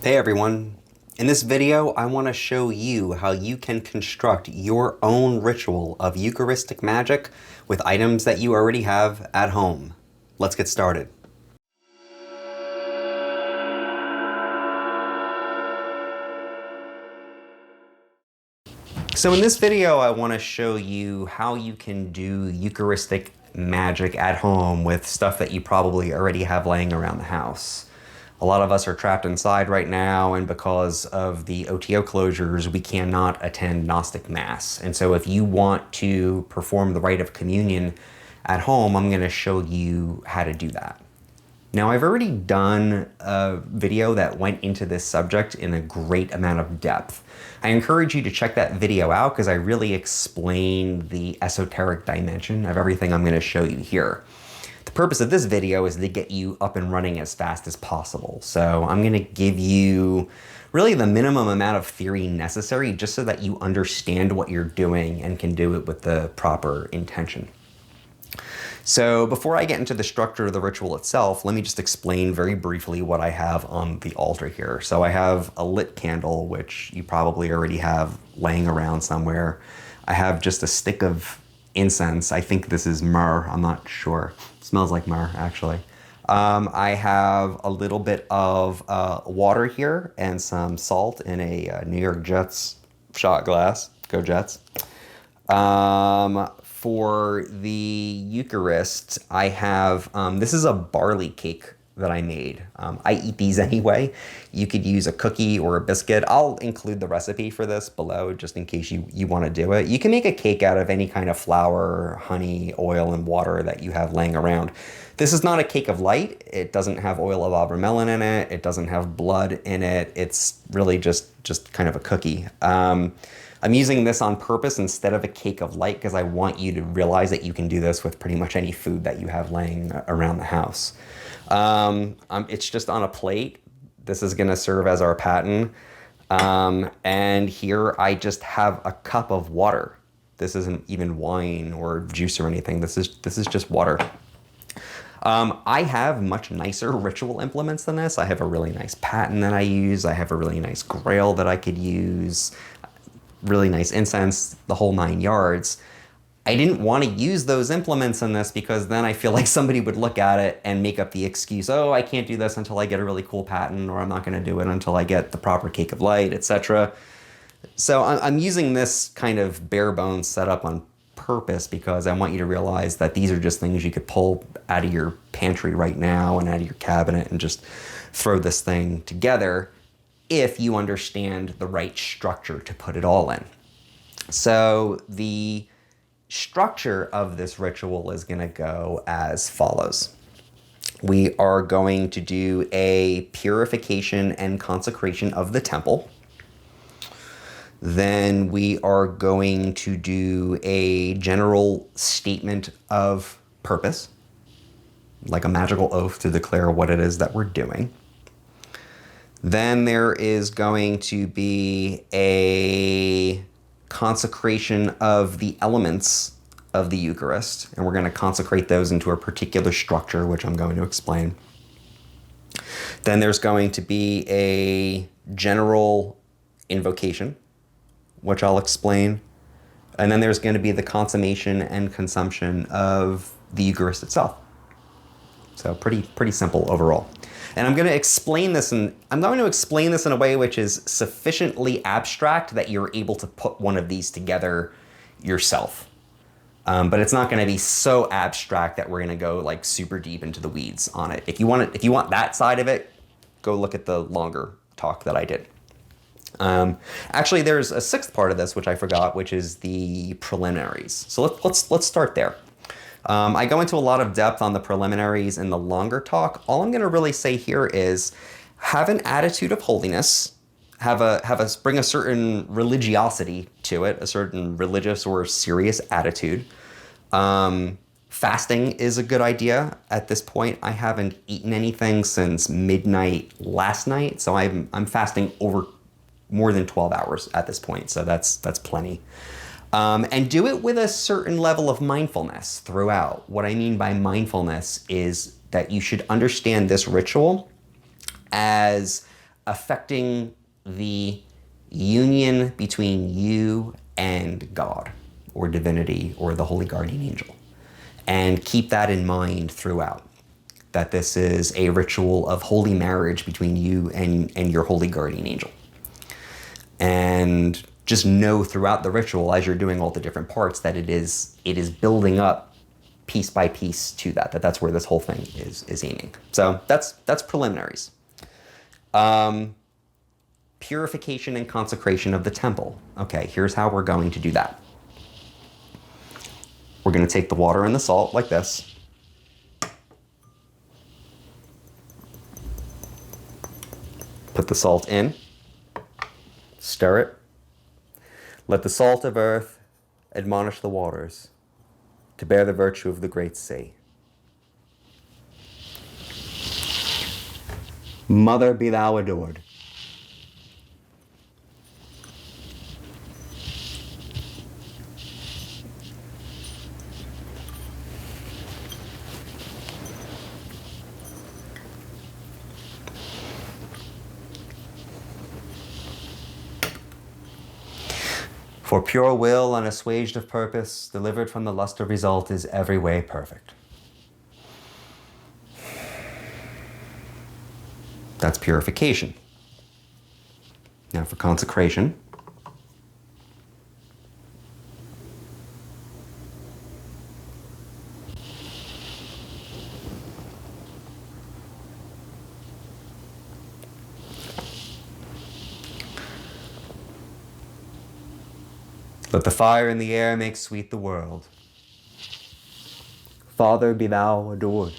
Hey everyone, in this video I want to show you how you can construct your own ritual of Eucharistic magic with items that you already have at home. Let's get started. So in this video I want to show you how you can do Eucharistic magic at home with stuff that you probably already have laying around the house. A lot of us are trapped inside right now, and because of the OTO closures, we cannot attend Gnostic Mass. And so if you want to perform the rite of communion at home, I'm going to show you how to do that. Now, I've already done a video that went into this subject in a great amount of depth. I encourage you to check that video out because I really explain the esoteric dimension of everything I'm going to show you here. The purpose of this video is to get you up and running as fast as possible. So I'm going to give you really the minimum amount of theory necessary just so that you understand what you're doing and can do it with the proper intention. So before I get into the structure of the ritual itself, let me just explain very briefly what I have on the altar here. So I have a lit candle, which you probably already have laying around somewhere. I have just a stick of incense. I think this is myrrh. I'm not sure. It smells like myrrh, actually. I have a little bit of water here and some salt in a New York Jets shot glass. Go Jets. For the Eucharist, I have, this is a barley cake that I made. I eat these anyway. You could use a cookie or a biscuit. I'll include the recipe for this below just in case you want to do it. You can make a cake out of any kind of flour, honey, oil, and water that you have laying around. This is not a cake of light. It doesn't have oil of Abramelin in it. It doesn't have blood in it. It's really just kind of a cookie. I'm using this on purpose instead of a cake of light because I want you to realize that you can do this with pretty much any food that you have laying around the house. It's just on a plate. This is going to serve as our paten. And here I just have a cup of water. This isn't even wine or juice or anything. This is just water. I have much nicer ritual implements than this. I have a really nice paten that I use. I have a really nice grail that I could use. Really nice incense, the whole 9 yards. I didn't want to use those implements in this because then I feel like somebody would look at it and make up the excuse, oh, I can't do this until I get a really cool paten, or I'm not going to do it until I get the proper cake of light, etc. So I'm using this kind of bare bones setup on purpose because I want you to realize that these are just things you could pull out of your pantry right now and out of your cabinet and just throw this thing together if you understand the right structure to put it all in. So the structure of this ritual is going to go as follows. We are going to do a purification and consecration of the temple. Then we are going to do a general statement of purpose, like a magical oath to declare what it is that we're doing. Then there is going to be a consecration of the elements of the Eucharist, and we're going to consecrate those into a particular structure, which I'm going to explain. Then there's going to be a general invocation, which I'll explain. And then there's going to be the consummation and consumption of the Eucharist itself. So pretty simple overall. And I'm going to explain this in a way which is sufficiently abstract that you're able to put one of these together yourself. But it's not going to be so abstract that we're going to go like super deep into the weeds on it. If you want that side of it, go look at the longer talk that I did. Actually, there's a sixth part of this which I forgot, which is the preliminaries. So let's start there. I go into a lot of depth on the preliminaries in the longer talk. All I'm going to really say here is have an attitude of holiness, bring a certain religiosity to it, a certain religious or serious attitude. Fasting is a good idea. At this point, I haven't eaten anything since midnight last night, so I'm fasting over more than 12 hours at this point, so that's plenty. And do it with a certain level of mindfulness throughout. What I mean by mindfulness is that you should understand this ritual as affecting the union between you and God or divinity or the holy guardian angel. And keep that in mind throughout, that this is a ritual of holy marriage between you and your holy guardian angel. And just know throughout the ritual, as you're doing all the different parts, that it is building up piece by piece to that's where this whole thing is aiming. So that's preliminaries. Purification and consecration of the temple. Okay, here's how we're going to do that. We're going to take the water and the salt like this. Put the salt in. Stir it. Let the salt of earth admonish the waters to bear the virtue of the great sea. Mother, be thou adored. For pure will, unassuaged of purpose, delivered from the lust of result, is every way perfect. That's purification. Now for consecration. Let the fire in the air make sweet the world. Father, be thou adored.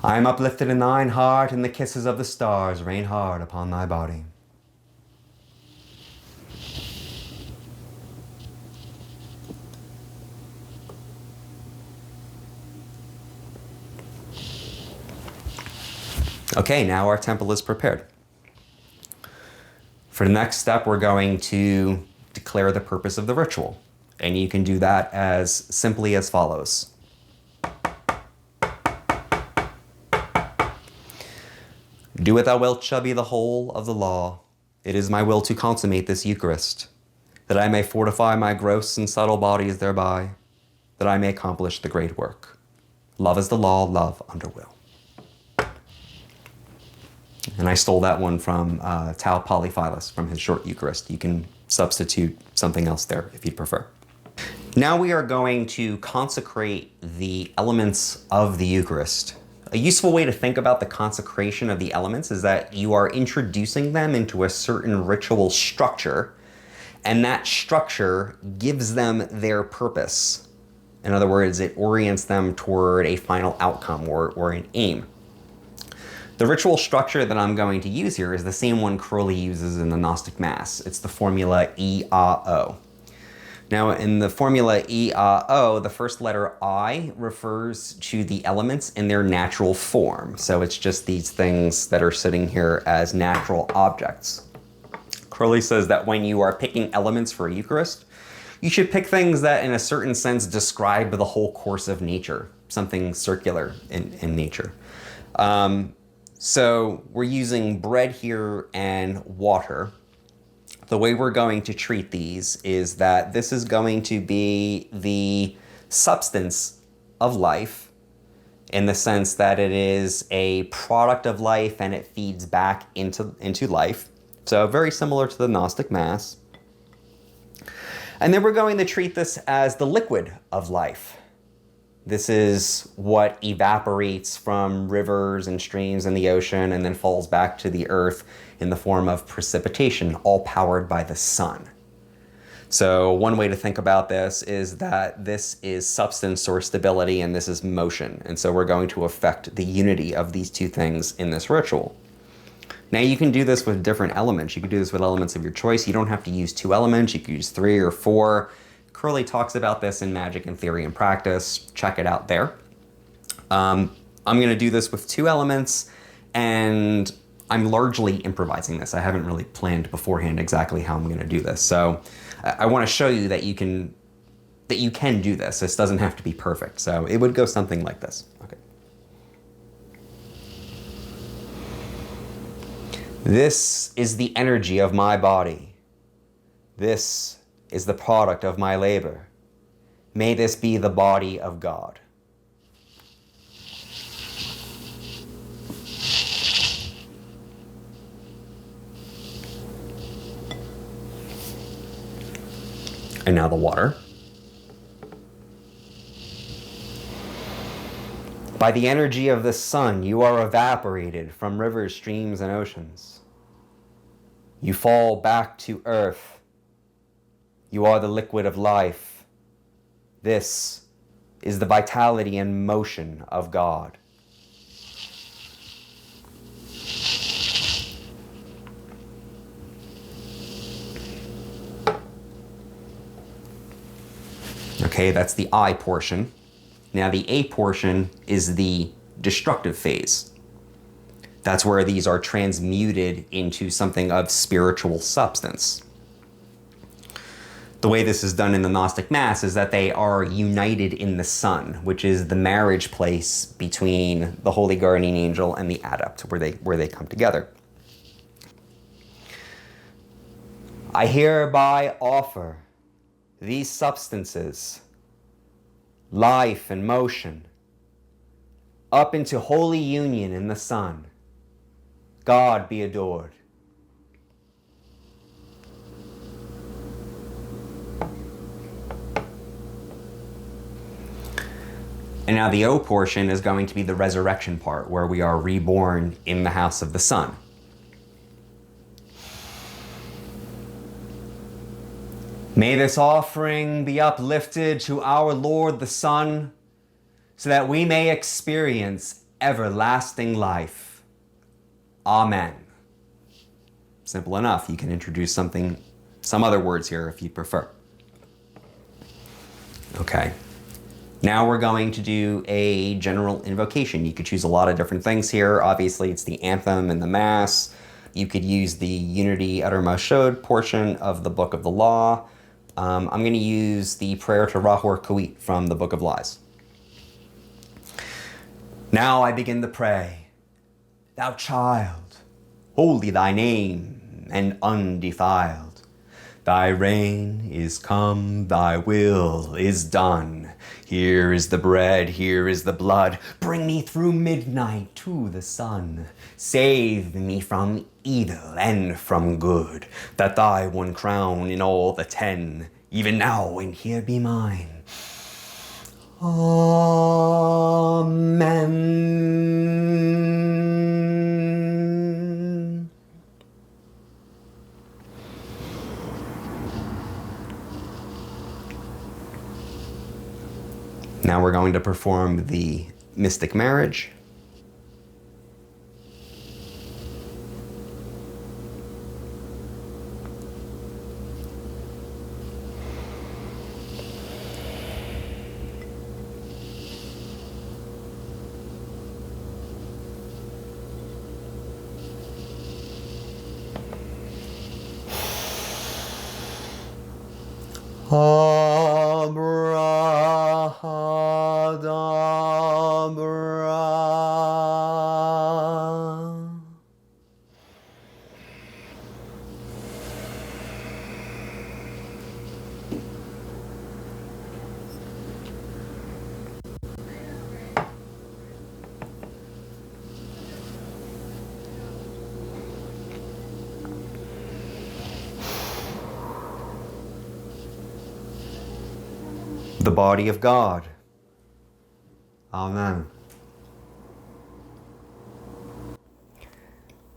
I am uplifted in thine heart, and the kisses of the stars rain hard upon thy body. Okay, now our temple is prepared. For the next step, we're going to declare the purpose of the ritual. And you can do that as simply as follows. Do what thou wilt shall be the whole of the law. It is my will to consummate this Eucharist, that I may fortify my gross and subtle bodies thereby, that I may accomplish the great work. Love is the law, love under will. And I stole that one from Tau Polyphilus from his short Eucharist. You can substitute something else there if you'd prefer. Now we are going to consecrate the elements of the Eucharist. A useful way to think about the consecration of the elements is that you are introducing them into a certain ritual structure, and that structure gives them their purpose. In other words, it orients them toward a final outcome or an aim. The ritual structure that I'm going to use here is the same one Crowley uses in the Gnostic Mass. It's the formula E-A-O. Now, in the formula E-A-O, the first letter I refers to the elements in their natural form. So it's just these things that are sitting here as natural objects. Crowley says that when you are picking elements for a Eucharist, you should pick things that in a certain sense describe the whole course of nature, something circular in nature. So we're using bread here and water. The way we're going to treat these is that this is going to be the substance of life in the sense that it is a product of life and it feeds back into life. So very similar to the Gnostic Mass. And then we're going to treat this as the liquid of life. This is what evaporates from rivers and streams and the ocean and then falls back to the earth in the form of precipitation, all powered by the sun. So one way to think about this is that this is substance or stability and this is motion. And so we're going to affect the unity of these two things in this ritual. Now you can do this with different elements. You can do this with elements of your choice. You don't have to use 2 elements. You can use 3 or 4. Crowley talks about this in Magic and Theory and Practice. Check it out there. I'm going to do this with 2 elements, and I'm largely improvising this. I haven't really planned beforehand exactly how I'm going to do this. So I want to show you that you can do this. This doesn't have to be perfect. So it would go something like this. Okay. This is the energy of my body. This is the product of my labor. May this be the body of God. And now the water. By the energy of the sun, you are evaporated from rivers, streams, and oceans. You fall back to earth. You are the liquid of life. This is the vitality and motion of God. Okay, that's the I portion. Now the A portion is the destructive phase. That's where these are transmuted into something of spiritual substance. The way this is done in the Gnostic Mass is that they are united in the sun, which is the marriage place between the Holy Guardian Angel and the Adept, where they come together. I hereby offer these substances, life and motion, up into holy union in the sun. God be adored. And now the O portion is going to be the resurrection part, where we are reborn in the house of the sun. May this offering be uplifted to our Lord the Sun, so that we may experience everlasting life. Amen. Simple enough. You can introduce some other words here if you prefer. Okay. Now we're going to do a general invocation. You could choose a lot of different things here. Obviously, it's the anthem and the Mass. You could use the Unity Uttermost Showed portion of the Book of the Law. I'm going to use the prayer to Rahor Kuit from the Book of Lies. Now I begin to pray. Thou child, holy thy name and undefiled. Thy reign is come, thy will is done. Here is the bread, here is the blood. Bring me through midnight to the sun. Save me from evil and from good, that thy one crown in all the 10, even now and here be mine. Amen. Now we're going to perform the mystic marriage. Abrahadabra. The body of God. Amen.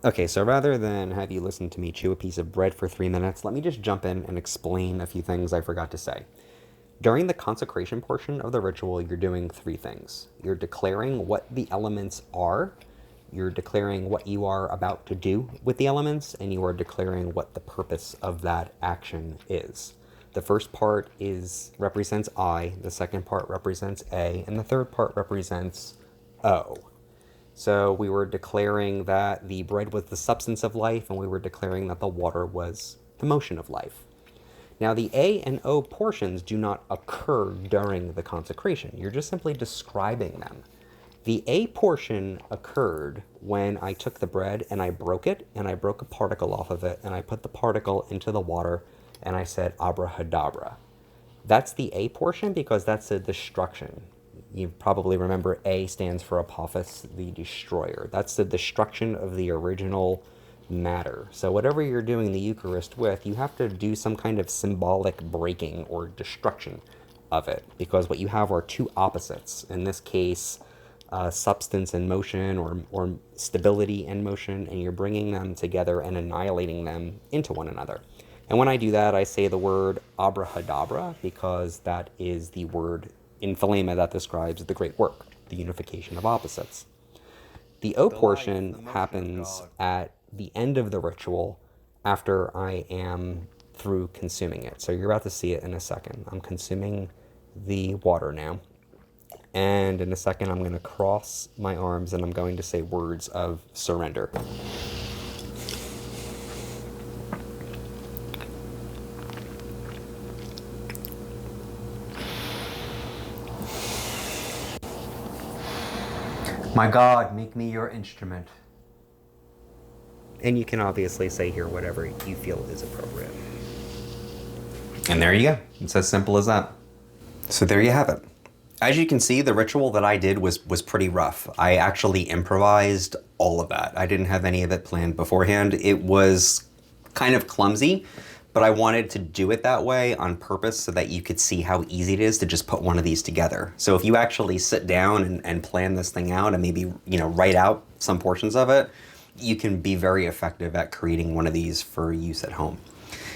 Okay, so rather than have you listen to me chew a piece of bread for 3 minutes, let me just jump in and explain a few things I forgot to say. During the consecration portion of the ritual, you're doing 3 things. You're declaring what the elements are, you're declaring what you are about to do with the elements, and you are declaring what the purpose of that action is. The first part represents I, the second part represents A, and the third part represents O. So we were declaring that the bread was the substance of life, and we were declaring that the water was the motion of life. Now, the A and O portions do not occur during the consecration. You're just simply describing them. The A portion occurred when I took the bread and I broke it, and I broke a particle off of it, and I put the particle into the water, and I said, abrahadabra. That's the A portion because that's a destruction. You probably remember A stands for Apophis, the destroyer. That's the destruction of the original matter. So whatever you're doing the Eucharist with, you have to do some kind of symbolic breaking or destruction of it, because what you have are two opposites. In this case, substance and motion, or stability and motion, and you're bringing them together and annihilating them into one another. And when I do that, I say the word abrahadabra, because that is the word in Thelema that describes the great work, the unification of opposites. The O portion happens at the end of the ritual after I am through consuming it. So you're about to see it in a second. I'm consuming the water now. And in a second, I'm going to cross my arms and I'm going to say words of surrender. My God, make me your instrument. And you can obviously say here whatever you feel is appropriate. And there you go. It's as simple as that. So there you have it. As you can see, the ritual that I did was pretty rough. I actually improvised all of that. I didn't have any of it planned beforehand. It was kind of clumsy, but I wanted to do it that way on purpose so that you could see how easy it is to just put one of these together. So if you actually sit down and plan this thing out and maybe, write out some portions of it, you can be very effective at creating one of these for use at home.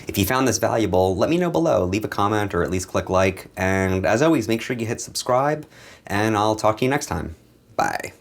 If you found this valuable, let me know below. Leave a comment or at least click like. And as always, make sure you hit subscribe, and I'll talk to you next time. Bye.